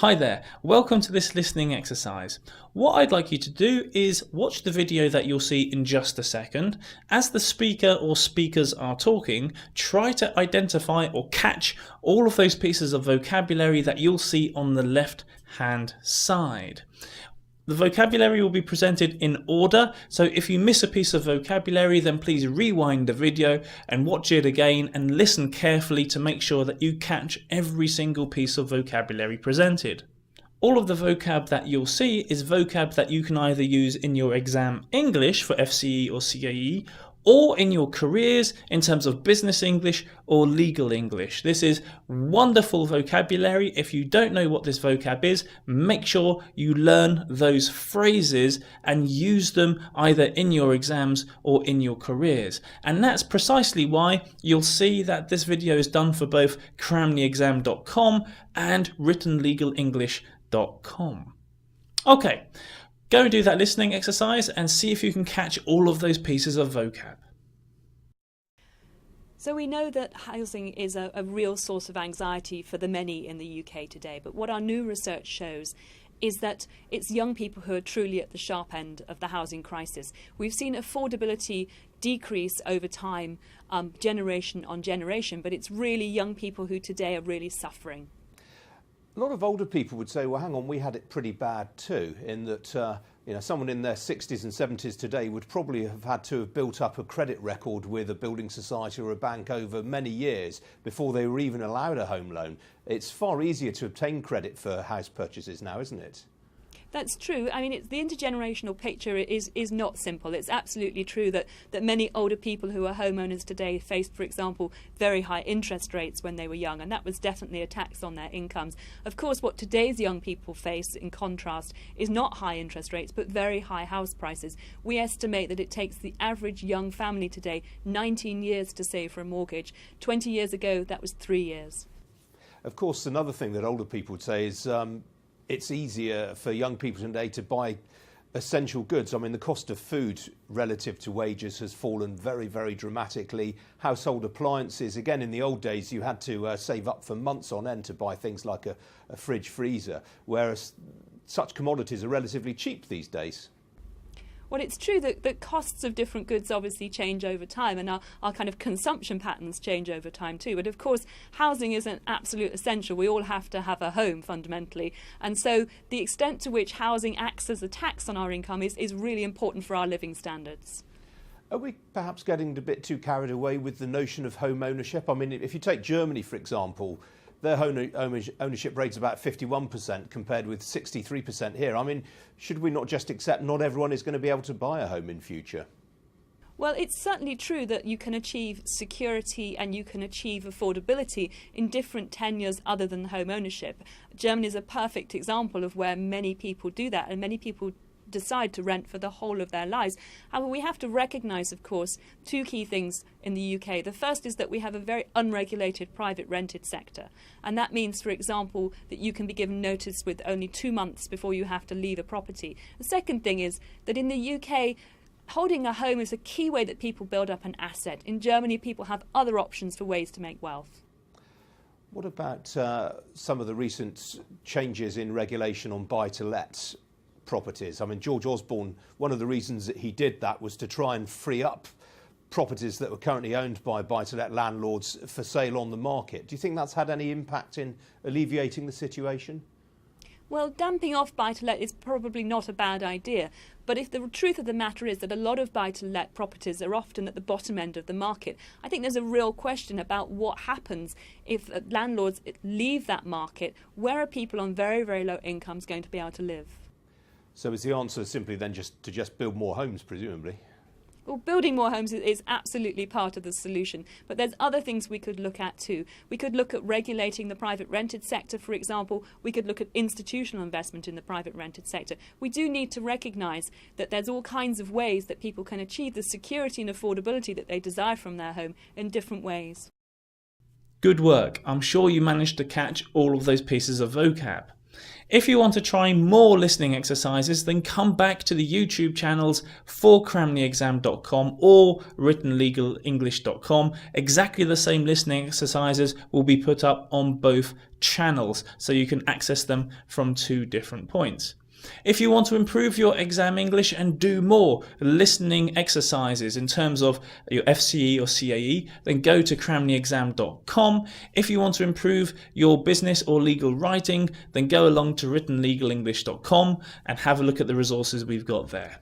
Hi there, welcome to this listening exercise. What I'd like you to do is watch the video that you'll see in just a second. As the speaker or speakers are talking, try to identify or catch all of those pieces of vocabulary that you'll see on the left hand side. The vocabulary will be presented in order, so if you miss a piece of vocabulary, then please rewind the video and watch it again and listen carefully to make sure that you catch every single piece of vocabulary presented. All of the vocab that you'll see is vocab that you can either use in your exam English for FCE or CAE, or in your careers in terms of business English or legal English. This is wonderful vocabulary. If you don't know what this vocab is, make sure you learn those phrases and use them either in your exams or in your careers. And that's precisely why you'll see that this video is done for both cramtheexam.com and writtenlegalenglish.com. Okay. Go and do that listening exercise and see if you can catch all of those pieces of vocab. So we know that housing is a real source of anxiety for the many in the UK today, but what our new research shows is that it's young people who are truly at the sharp end of the housing crisis. We've seen affordability decrease over time, generation on generation, but it's really young people who today are really suffering. A lot of older people would say, well, hang on, we had it pretty bad too, in that someone in their 60s and 70s today would probably have had to have built up a credit record with a building society or a bank over many years before they were even allowed a home loan. It's far easier to obtain credit for house purchases now, isn't it? That's true. I mean, the intergenerational picture is not simple. It's absolutely true that many older people who are homeowners today faced, for example, very high interest rates when they were young, and that was definitely a tax on their incomes. Of course, what today's young people face, in contrast, is not high interest rates, but very high house prices. We estimate that it takes the average young family today 19 years to save for a mortgage. 20 years ago, that was 3 years. Of course, another thing that older people would say is it's easier for young people today to buy essential goods. I mean, the cost of food relative to wages has fallen very, very dramatically. Household appliances, again, in the old days, you had to save up for months on end to buy things like a fridge freezer, whereas such commodities are relatively cheap these days. Well, it's true that costs of different goods obviously change over time, and our kind of consumption patterns change over time too. But of course, housing is an absolute essential. We all have to have a home fundamentally. And so the extent to which housing acts as a tax on our income is really important for our living standards. Are we perhaps getting a bit too carried away with the notion of home ownership? I mean, if you take Germany, for example, their home ownership rate is about 51% compared with 63% here. I mean, should we not just accept not everyone is going to be able to buy a home in future? Well, it's certainly true that you can achieve security and you can achieve affordability in different tenures other than home ownership. Germany is a perfect example of where many people do that, and many people decide to rent for the whole of their lives. However, we have to recognise, of course, two key things in the UK. The first is that we have a very unregulated private rented sector, and that means, for example, that you can be given notice with only 2 months before you have to leave a property. The second thing is that in the UK, holding a home is a key way that people build up an asset. In Germany, people have other options for ways to make wealth. What about some of the recent changes in regulation on buy-to-let properties? I mean, George Osborne, one of the reasons that he did that was to try and free up properties that were currently owned by buy-to-let landlords for sale on the market. Do you think that's had any impact in alleviating the situation? Well, damping off buy-to-let is probably not a bad idea, but if the truth of the matter is that a lot of buy-to-let properties are often at the bottom end of the market, I think there's a real question about what happens if landlords leave that market. Where are people on very, very low incomes going to be able to live? So is the answer simply then just to build more homes, presumably? Well, building more homes is absolutely part of the solution, but there's other things we could look at too. We could look at regulating the private rented sector, for example. We could look at institutional investment in the private rented sector. We do need to recognise that there's all kinds of ways that people can achieve the security and affordability that they desire from their home in different ways. Good work. I'm sure you managed to catch all of those pieces of vocab. If you want to try more listening exercises, then come back to the YouTube channels for cramtheexam.com or writtenlegalenglish.com. Exactly the same listening exercises will be put up on both channels, so you can access them from 2 different points. If you want to improve your exam English and do more listening exercises in terms of your FCE or CAE, then go to cramtheexam.com. If you want to improve your business or legal writing, then go along to writtenlegalenglish.com and have a look at the resources we've got there.